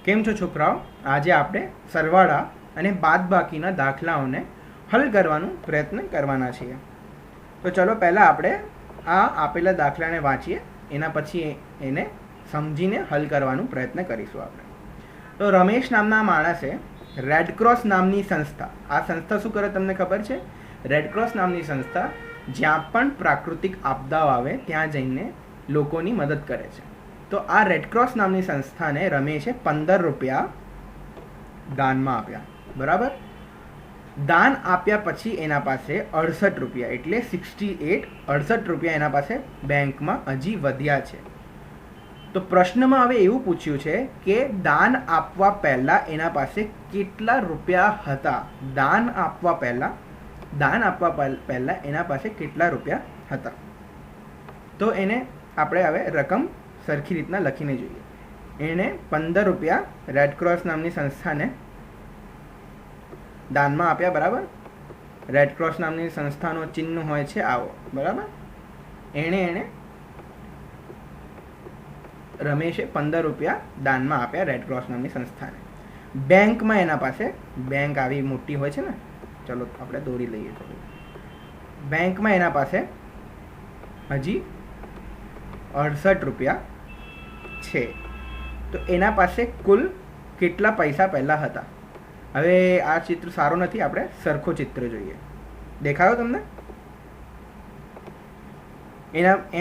કેમ છો છોકરાઓ? આજે આપણે સરવાળા અને બાદબાકીના દાખલાઓને હલ કરવાનો પ્રયત્ન કરવાના છીએ. તો ચલો પહેલાં આપણે આ આપેલા દાખલાને વાંચીએ, એના પછી એને સમજીને હલ કરવાનો પ્રયત્ન કરીશું આપણે. તો રમેશ નામના માણસે રેડક્રોસ નામની સંસ્થા, આ સંસ્થા શું કરે તમને ખબર છે? રેડક્રોસ નામની સંસ્થા જ્યાં પણ પ્રાકૃતિક આપદાઓ આવે ત્યાં જઈને લોકોની મદદ કરે છે. તો આ રેડક્રોસ નામની સંસ્થાને રમેશે 15 રૂપિયા દાનમાં આપ્યા, બરાબર? દાન આપ્યા પછી એના પાસે 68 રૂપિયા એટલે 68 રૂપિયા એના પાસે બેંકમાં હજી વધ્યા છે. તો પ્રશ્નમાં હવે એવું પૂછ્યું છે કે દાન આપવા પહેલાં એના પાસે કેટલા રૂપિયા હતા? દાન આપવા પહેલાં એના પાસે કેટલા રૂપિયા હતા? તો એને આપણે હવે રકમ સરખી રીતના લખીને જોઈએ. એણે 15 રૂપિયા રેડક્રોસ નામની સંસ્થાને દાનમાં આપ્યા, બરાબર? રેડક્રોસ નામની સંસ્થાનો ચિહ્ન હોય છે આવો, બરાબર? એણે રમેશે 15 રૂપિયા દાનમાં આપ્યા રેડક્રોસ નામની સંસ્થાને. બેંકમાં એના પાસે, બેંક આવી મોટી હોય છે ને, ચલો આપણે દોરી લઈએ થોડું. બેંકમાં એના પાસે હજી 68 રૂપિયા છે. તો એના પાસે કુલ કેટલા પૈસા પહેલાં હતા? હવે આ ચિત્ર સારો નથી, આપણે સરખો ચિત્ર જોઈએ. દેખાયો તમને?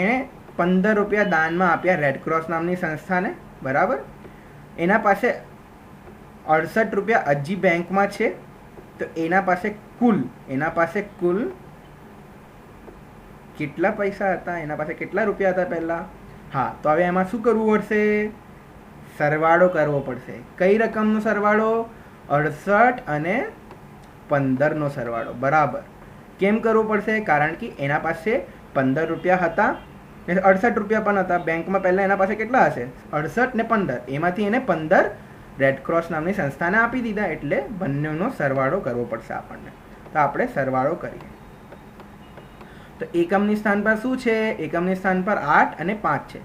એણે 15 રૂપિયા દાનમાં આપ્યા રેડક્રોસ નામની સંસ્થાને, બરાબર? એના પાસે 68 રૂપિયા હજી બેંકમાં છે. તો એના પાસે કુલ કેટલા પૈસા હતા? એના પાસે કેટલા રૂપિયા હતા પહેલાં? હા, તો હવે એમાં શું કરવું પડશે? સરવાળો કરવો પડશે. કઈ રકમનો સરવાળો? 68 અને 15નો સરવાળો, બરાબર. કેમ કરવો પડશે? કારણ કે એના પાસે 15 રૂપિયા હતા ને 68 રૂપિયા પણ હતા. બેંકમાં પહેલાં એના પાસે કેટલા હશે? 68 ને 15. એમાંથી એને 15 રેડક્રોસ નામની સંસ્થાને આપી દીધા, એટલે બંનેનો સરવાળો કરવો પડશે આપણને. તો આપણે સરવાળો કરીએ. તો એકમની સ્થાન પર શું છે? એકમની સ્થાન પર 8 અને 5 છે.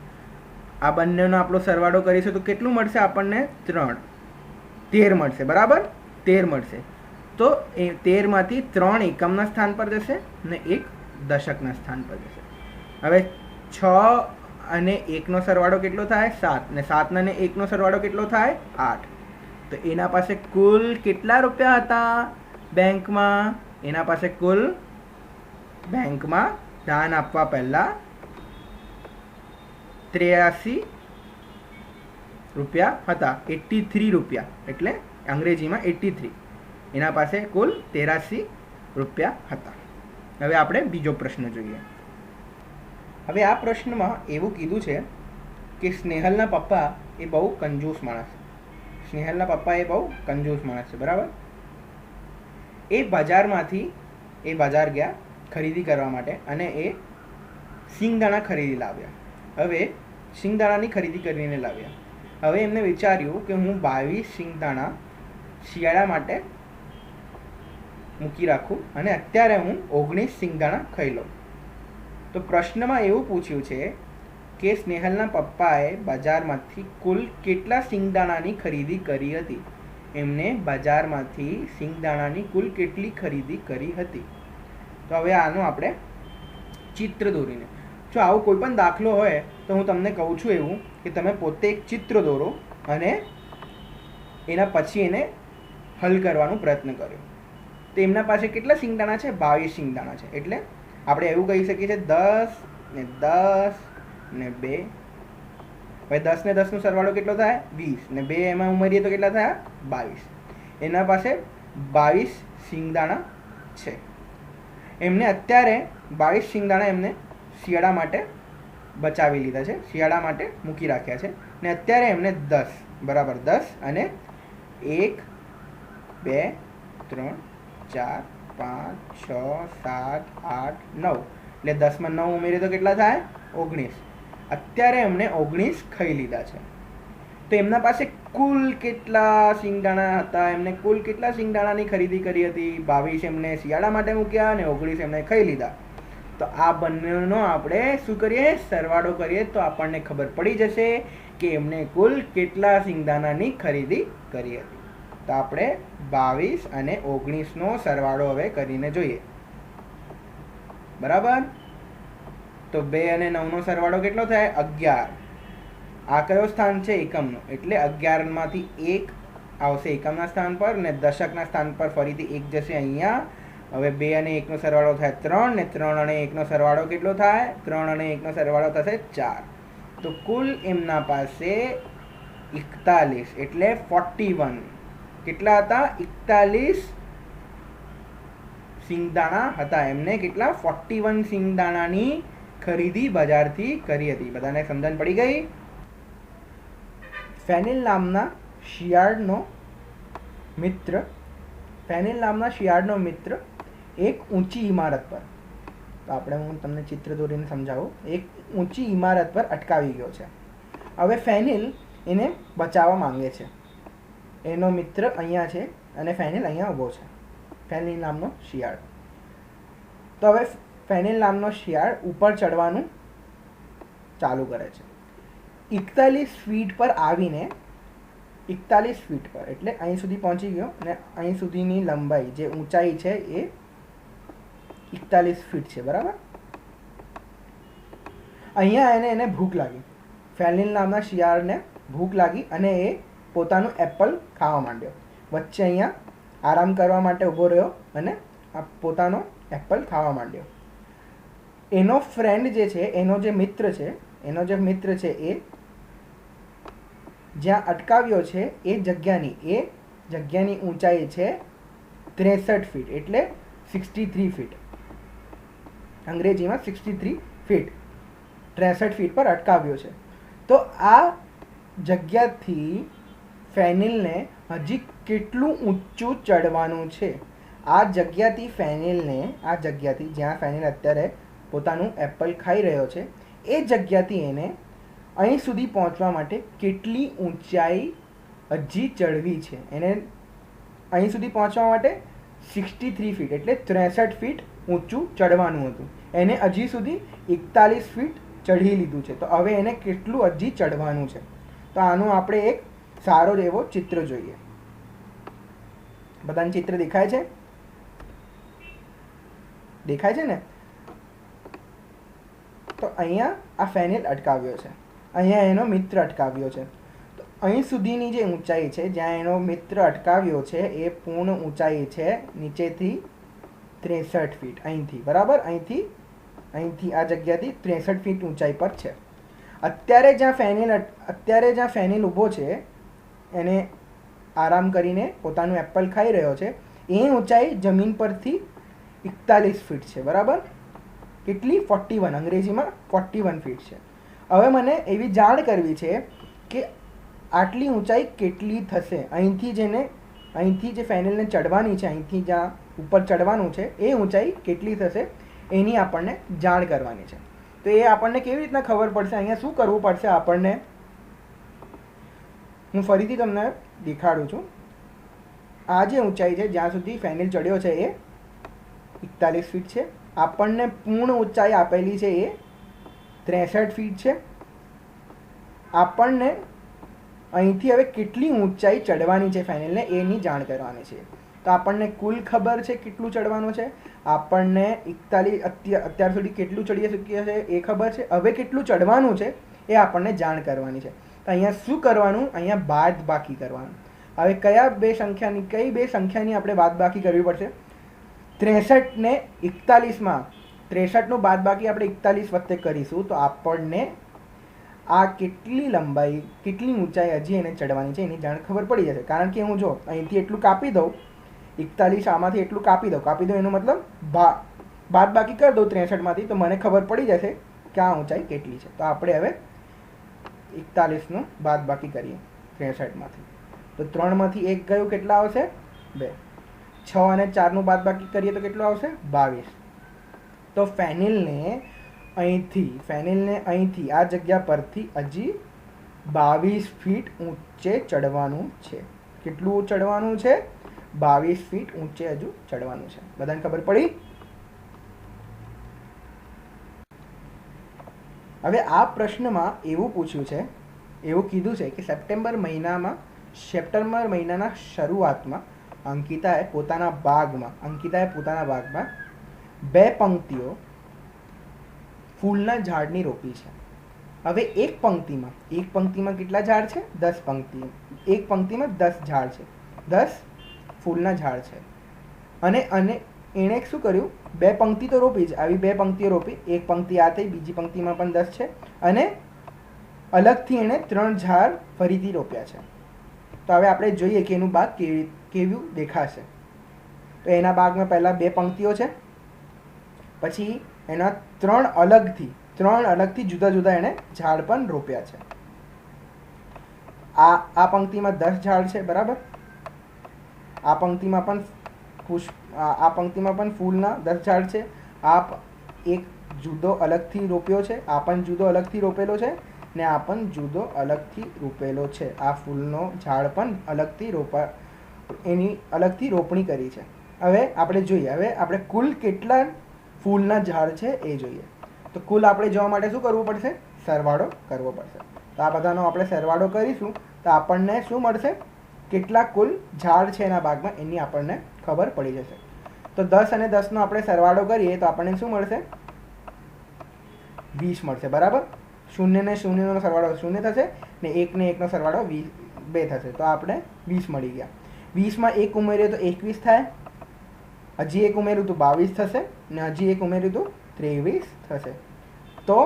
આ બંનેનો આપણો સરવાળો કરીશું તો કેટલું મળશે આપણને? 13 મળશે, બરાબર? 13 મળશે. તો એ 13માંથી 3 એકમના સ્થાન પર જશે ને 1 દશકના સ્થાન પર જશે. હવે 6 અને 1નો સરવાળો કેટલો થાય? 7. ને 7 અને 1નો સરવાળો કેટલો થાય? 8. તો એના પાસે કુલ કેટલા રૂપિયા હતા બેંકમાં? એના પાસે કુલ બેંકમાં દાન આપવા પહેલાં 83 રૂપિયા હતા. 83 રૂપિયા એટલે અંગ્રેજીમાં 83. એના પાસે કુલ 83 રૂપિયા હતા. હવે આપણે બીજો પ્રશ્ન જોઈએ. હવે આ પ્રશ્નમાં એવું કીધું છે કે સ્નેહલના પપ્પા એ બહુ કંજૂસ માણસ છે. સ્નેહલના પપ્પા એ બહુ કંજૂસ માણસ છે, બરાબર? એ બજાર ગયા ખરીદી કરવા માટે અને એ સિંગદાણા ખરીદી લાવ્યા. હવે સિંગદાણાની ખરીદી કરીને લાવ્યા. હવે એમને વિચાર્યું કે હું 22 સિંગદાણા શિયાળા માટે મૂકી રાખું અને અત્યારે હું 19 સિંગદાણા ખાઈ લઉં. તો પ્રશ્નમાં એવું પૂછ્યું છે કે સ્નેહલના પપ્પાએ બજારમાંથી કુલ કેટલા સિંગદાણાની ખરીદી કરી હતી? એમને બજારમાંથી સિંગદાણાની કુલ કેટલી ખરીદી કરી હતી? તો હવે આનું આપણે ચિત્ર દોરીને, જો આવો કોઈ પણ દાખલો હોય તો હું તમને કહું છું એવું કે તમે પોતે એક ચિત્ર દોરો અને એના પછી એને હલ કરવાનો પ્રયત્ન કર્યો. તો એમના પાસે કેટલા સિંગદાણા છે? 22 સિંગદાણા છે. એટલે આપણે એવું કહી શકીએ છીએ 10 ને 10 ને 2. હવે 10 ને 10નો સરવાળો કેટલો થાય? 20. ને 2 એમાં ઉમેરીએ તો કેટલા થયા? 22. એના પાસે 22 સિંગદાણા છે. એમને અત્યારે 22 સિંગદાણા એમને શિયાળા માટે બચાવી લીધા છે, શિયાળા માટે મૂકી રાખ્યા છે. ને અત્યારે એમને 10, બરાબર? 10 અને 1 2 3 4 5 6 7 8 9 એટલે 10માં 9 ઉમેરીએ તો કેટલા થાય? 19. અત્યારે એમને 19 ખાઈ લીધા છે. તો એમના પાસે કુલ કેટલા સિંગદાણા હતા? એમને કુલ કેટલા સિંગદાણાની ખરીદી કરી હતી? 22 એમને શિયાળા માટે મૂક્યા અને 19 એમને ખાઈ લીધા. તો આ બંનેનો આપણે શું કરીએ? સરવાળો કરીએ તો આપણને ખબર પડી જશે કે એમણે કુલ કેટલા સિંગદાણાની ખરીદી કરી હતી. તો આપણે 22 અને 19નો સરવાળો હવે કરીને જોઈએ. બરાબર. તો 2 અને 9નો સરવાળો કેટલો થાય? 11. આ કયો સ્થાન છે? એકમનો, એટલે 11માંથી 1 આવશે એકમના સ્થાન પર ને દશકના સ્થાન પર ફરીથી 1 જશે અહીંયા. હવે 2 અને 1નો સરવાળો થાય 3 ને 3 અને 1નો સરવાળો કેટલો થાય? 3 અને 1નો સરવાળો થશે 4. તો કુલ એમના પાસે 41 એટલે 41 કેટલા હતા? 41 સિંગદાણા હતા. એમને કેટલા? 41 સિંગદાણાની ખરીદી બજારથી કરી હતી. બધાને સમજણ પડી ગઈ? ફેનિલ નામના શિયાળનો મિત્ર એક ઊંચી ઇમારત પર, તો હું તમને ચિત્ર દોરીને સમજાવું. એક ઊંચી ઇમારત પર અટકાવી ગયો છે. હવે ફેનિલ એને બચાવવા માંગે છે. એનો મિત્ર અહીંયા છે અને ફેનિલ અહીંયા ઊભો છે. ફેનિલ નામનો શિયાળ. તો હવે ફેનિલ નામનો શિયાળ ઉપર ચડવાનું ચાલુ કરે છે. 41 ફીટ પર આવીને 41 ફીટ પર એટલે અહીં સુધી પહોંચી ગયો અને અહીં સુધીની લંબાઈ જે ઊંચાઈ છે એ 41 ફીટ છે. બરાબર. અહીંયા એને ભૂખ લાગી. ફેનિલ નામના શિયાળને ભૂખ લાગી અને એ પોતાનું એપલ ખાવા માંડ્યો. વચ્ચે અહીંયા આરામ કરવા માટે ઊભો રહ્યો અને પોતાનો એપલ ખાવા માંડ્યો. એનો ફ્રેન્ડ જે છે, એનો જે મિત્ર છે એ જ્યાં અટકાવ્યો છે એ જગ્યાની ઊંચાઈ છે 63 ફીટ એટલે 63 ફીટ. અંગ્રેજીમાં 63 ફીટ, 63 ફીટ પર અટકાવ્યો છે. તો આ જગ્યાથી ફેનિલને હજી કેટલું ઊંચું ચડવાનું છે? આ જગ્યાથી જ્યાં ફેનિલ અત્યારે પોતાનું એપલ ખાઈ રહ્યો છે એ જગ્યાથી એને અહીં સુધી પહોંચવા માટે કેટલી ઊંચાઈ હજી ચડવી છે? એને અહીં સુધી પહોંચવા માટે 63 ફીટ એટલે 63 ફીટ ઊંચું ચડવાનું હતું. એને હજી સુધી 41 ફીટ ચઢી લીધું છે. તો હવે એને કેટલું હજી ચડવાનું છે? તો આનું આપણે એક સારો એવો ચિત્ર જોઈએ. બધાને ચિત્ર દેખાય છે? દેખાય છે ને? તો અહીંયા આ ફેનિલ અટકાવ્યો છે, અહીંયા એનો મિત્ર અટકાવ્યો છે. તો અહીં સુધીની જે ઊંચાઈ છે જ્યાં એનો મિત્ર અટકાવ્યો છે એ પૂર્ણ ઊંચાઈ છે નીચેથી 63 ફીટ. અહીંથી બરાબર, અહીંથી આ જગ્યાથી 63 ફીટ ઊંચાઈ પર છે. અત્યારે જ્યાં ફેનિલ ઊભો છે, એને આરામ કરીને પોતાનું એપલ ખાઈ રહ્યો છે, એ ઊંચાઈ જમીન પરથી 41 ફીટ છે. બરાબર. કેટલી? 41. અંગ્રેજીમાં 41 ફીટ છે. હવે મને એવી જાણ કરવી છે કે આટલી ઊંચાઈ કેટલી થશે? અહીંથી જે ફેનિલને ચડવાની છે, અહીંથી જ્યાં ઉપર ચડવાનું છે એ ઊંચાઈ કેટલી થશે એની આપણને જાણ કરવાની છે. તો એ આપણને કેવી રીતના ખબર પડશે? અહીંયા શું કરવું પડશે આપણને? હું ફરીથી તમને દેખાડું છું. આ જે ઊંચાઈ છે જ્યાં સુધી ફેનિલ ચડ્યો છે એ 41 ફીટ છે. આપણને પૂર્ણ ઊંચાઈ આપેલી છે એ 63 ફીટ છે. આપણને અહીંથી હવે કેટલી ઊંચાઈ ચડવાની છે ફેનિલને એની જાણ કરવાની છે. તો આપણને કુલ ખબર છે કેટલું ચડવાનું છે. આપણને 41 અત્યાર સુધી કેટલું ચડી શકીએ છે એ ખબર છે. હવે કેટલું ચડવાનું છે એ આપણને જાણ કરવાની છે. તો અહીંયા શું કરવાનું? અહીંયા બાદબાકી કરવાનું. હવે કઈ બે સંખ્યાની આપણે બાદબાકી કરવી પડશે? 63 ને 41માં 63નું બાદબાકી આપણે 41 વખતે કરીશું તો આપણને આ કેટલી લંબાઈ, કેટલી ઊંચાઈ હજી એને ચડવાની છે એની જાણ ખબર પડી જશે. કારણ કે હું જો અહીંથી એટલું કાપી દઉં, 41 આમાંથી એટલું કાપી દઉં એનો મતલબ બાદબાકી કરી દઉં 63માંથી, તો મને ખબર પડી જશે કે આ ઊંચાઈ કેટલી છે. તો આપણે હવે 41નું બાદબાકી કરીએ 63માંથી. તો 3માંથી 1 ગયું, કેટલા આવશે? 2. 6 અને 4નું બાદબાકી કરીએ તો કેટલું આવશે? 22. તો ફેનિલને અહીંથી આ જગ્યા પરથી હજી 22 ફીટ ઊંચે ચડવાનું છે. કેટલું ચડવાનું છે? 22 ફીટ ઊંચે હજુ ચડવાનું છે. બધાને ખબર પડી? હવે આ પ્રશ્નમાં એવું પૂછ્યું છે એવું કીધું છે કે સપ્ટેમ્બર મહિનાના શરૂઆતમાં અંકિતાએ પોતાના બાગમાં 2 પંક્તિઓ ફૂલના ઝાડની રોપી છે. હવે એક પંક્તિમાં કેટલા ઝાડ છે? 10 પંક્તિ. એક પંક્તિમાં 10 ઝાડ છે, 10 ફૂલના ઝાડ છે. અને એણે શું કર્યું? 2 પંક્તિ તો રોપી જ, આવી 2 પંક્તિઓ રોપી. એક પંક્તિ આ થઈ, બીજી પંક્તિમાં પણ 10 છે, અને અલગથી એણે 3 ઝાડ ફરીથી રોપ્યા છે. તો હવે આપણે જોઈએ કે એનું બાગ કેવું દેખાશે. તો એના બાગમાં પહેલાં 2 પંક્તિઓ છે, પછી એના 3 અલગથી જુદા જુદા એણે ઝાડ પણ રોપ્યા છે. આ પંક્તિમાં 10 ઝાડ છે, બરાબર. આ પંક્તિમાં પણ ફૂલના 10 ઝાડ છે. આ એક જુદો અલગથી રોપ્યો છે, આ પણ જુદો અલગથી રોપેલો છે, ને આ પણ જુદો અલગથી રોપેલો છે. આ ફૂલનો ઝાડ પણ અલગથી રોપણી કરી છે. હવે આપણે જોઈએ, હવે આપણે કુલ કેટલા ફૂલના ઝાડ છે એ જોઈએ. તો કુલ આપણે જોવા માટે શું કરવું પડશે? સરવાળો કરવો પડશે. તો આ બધાનો આપણે સરવાળો કરીશું તો આપણને શું મળશે? કેટલા કુલ ઝાડ છે એના બાગમાં એની આપણને ખબર પડી જશે. તો 10 અને 10નો આપણે સરવાળો કરીએ તો આપણને શું મળશે? 20 મળશે, બરાબર. 0 ને 0નો સરવાળો 0 થશે, ને 1 ને 1નો સરવાળો 2 થશે. તો આપણે 20 મળી ગયા. 20માં 1 ઉમેરીએ તો 21 થાય, હજી 1 ઉમેર્યું તો 22 થશે, ને હજી 1 ઉમેર્યું તો 23 થશે. તો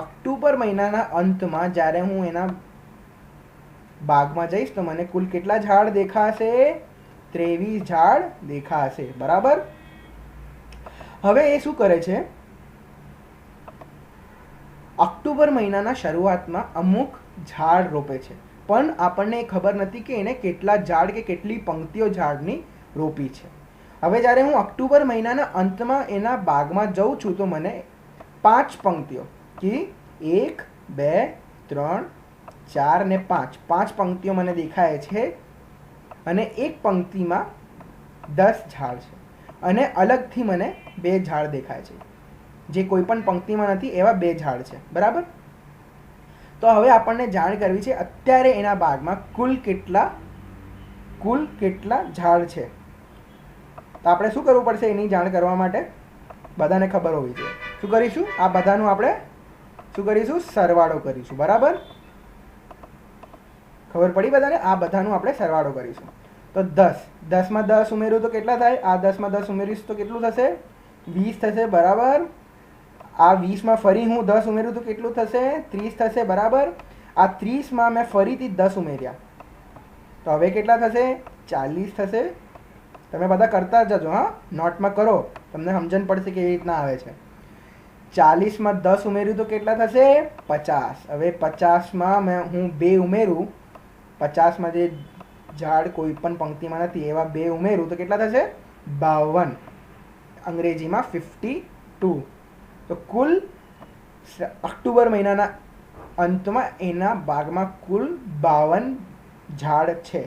ઓક્ટોબર મહિનાના અંતમાં જ્યારે હું એના બાગમાં જઈશ તો મને કુલ કેટલા ઝાડ દેખાશે? 23 ઝાડ દેખાશે, બરાબર. હવે એ શું કરે છે? ઓક્ટોબર મહિનાના શરૂઆતમાં અમુક ઝાડ રોપે છે, પણ આપણને ખબર નથી કે એને કેટલા ઝાડ કે કેટલી પંક્તિઓ ઝાડની રોપી છે. હવે જ્યારે હું ઓક્ટોબર મહિનાના અંતમાં એના બાગમાં જઉં છું તો મને 5 પંક્તિઓ કે 1 2 3 4 ને 5 પંક્તિઓ મને દેખાય છે, અને એક પંક્તિમાં 10 ઝાડ છે, અને અલગથી મને 2 ઝાડ દેખાય છે, જે કોઈ પણ પંક્તિમાં નથી એવા 2 ઝાડ છે, બરાબર. તો હવે આપણને જાણ કરવી છે અત્યારે એના બાગમાં કુલ કેટલા ઝાડ છે. તો આપણે શું કરવું પડશે એની જાણ કરવા માટે? બધાને ખબર હોવી જોઈએ. શું કરીશું? આ બધાનું આપણે શું કરીશું? સરવાળો કરીશું, બરાબર. ખબર પડી બધાને? આ બધાનું આપણે સરવાળો કરીશું. તો 10માં 10 ઉમેર્યું તો કેટલા થાય? આ 10માં 10 ઉમેરીશ તો કેટલું થશે? 20 થશે, બરાબર. આ 20માં ફરી હું 10 ઉમેર્યું તો કેટલું થશે? 30 થશે, બરાબર. આ 30માં મેં ફરીથી 10 ઉમેર્યા તો હવે કેટલા થશે? 40 થશે. તમે બધા કરતા જજો, હા, નોટમાં કરો, તમને સમજણ પડશે કેવી રીતના આવે છે. 40માં 10 ઉમેર્યું તો કેટલા થશે? 50. હવે 50માં હું 2 ઉમેરું, 50માં જે ઝાડ કોઈ પણ પંક્તિમાં નથી એવા 2 ઉમેરું તો કેટલા થશે? 52. અંગ્રેજીમાં 52. તો કુલ ઓક્ટોબર મહિનાના અંતમાં એના બાગમાં કુલ 52 ઝાડ છે.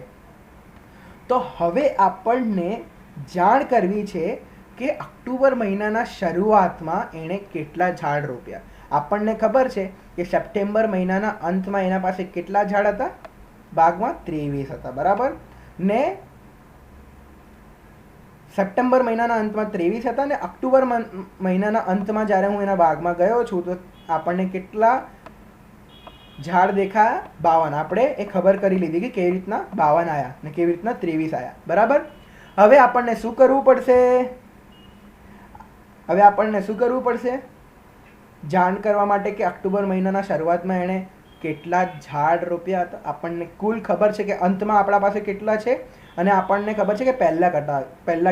તો હવે આપણને જાણ કરવી છે કે ઓક્ટોબર મહિનાના શરૂઆતમાં એણે કેટલા ઝાડ રોપ્યા. આપણને ખબર છે કે સપ્ટેમ્બર મહિનાના અંતમાં એના પાસે કેટલા ઝાડ હતા બાગમાં? 23 હતા, બરાબર. ને સપ્ટેમ્બર મહિનાના અંતમાં 23 હતા, ને ઓક્ટોબર મહિનાના અંતમાં જ્યારે હું એના બાગમાં ગયો છું તો આપણને કેટલા ઝાડ દેખાયા? 52. આપણે એ ખબર કરી લીધી કે કેવી રીતના 52 આવ્યા ને કેવી રીતના 23 આવ્યા, બરાબર. હવે આપણને શું કરવું પડશે? જાણ કરવા માટે કે ઓક્ટોબર મહિનાના શરૂઆતમાં એણે કેટલા ઝાડ રોપ્યા હતા. આપણને કુલ ખબર છે કે અંતમાં આપણા પાસે કેટલા છે, અને આપણને ખબર છે કે પહેલા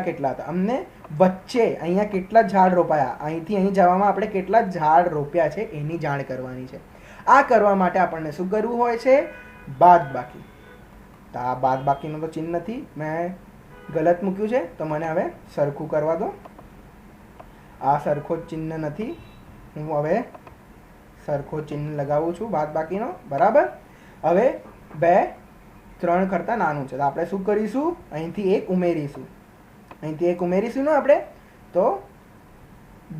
કેટલા હતા. અમને વચ્ચે અહીંયા કેટલા ઝાડ રોપાયા, અહીંથી અહીં જવામાં આપણે કેટલા ઝાડ રોપ્યા છે એની જાણ કરવાની છે. આ કરવા માટે આપણને શું કરવું હોય છે? બાદબાકી. તો આ બાદબાકીનું તો ચિહ્ન નથી, મેં ગલત મૂક્યું છે, તો મને હવે સરખું કરવા દો. આ સરખો ચિહ્ન નથી, હું હવે સરખો ચિહ્ન લગાવું છું બાદબાકીનો, બરાબર. હવે 2 3 કરતાં નાનું છે તો આપણે શું કરીશું? અહીંથી 1 ઉમેરીશું. ને આપણે તો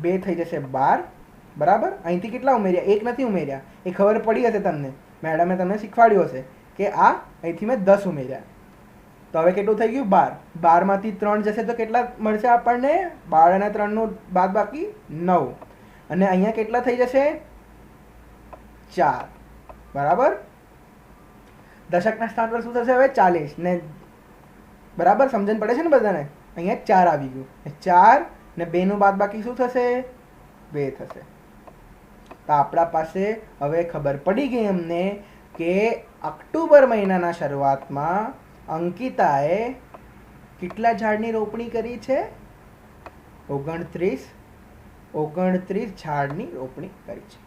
2 થઈ જશે 12, બરાબર. અહીંથી કેટલા ઉમેર્યા? 1 નથી ઉમેર્યા, એ ખબર પડી હશે તમને. મેડમે તમને શીખવાડ્યું હશે કે આ અહીંથી મેં 10 ઉમેર્યા, તો હવે કેટલું થઈ ગયું 12. 12માંથી 3 જશે તો કેટલા મળશે આપણને? 12 અને 3નું બાદ બાકી 9. અને અહીંયા કેટલા થઈ જશે? 4. બરાબર. દશકના સ્થાન પર શું થશે હવે? 40. ને બરાબર સમજણ પડે છે ને બધાને? અહીંયા 4 આવી ગયું. 4 ને 2નું બાદ બાકી શું થશે? 2 થશે. તો આપણા પાસે હવે ખબર પડી ગઈ અમને કે ઓક્ટોબર મહિનાના શરૂઆતમાં અંકિતાએ કેટલા ઝાડની રોપણી કરી છે? 29 ઝાડની રોપણી કરી છે.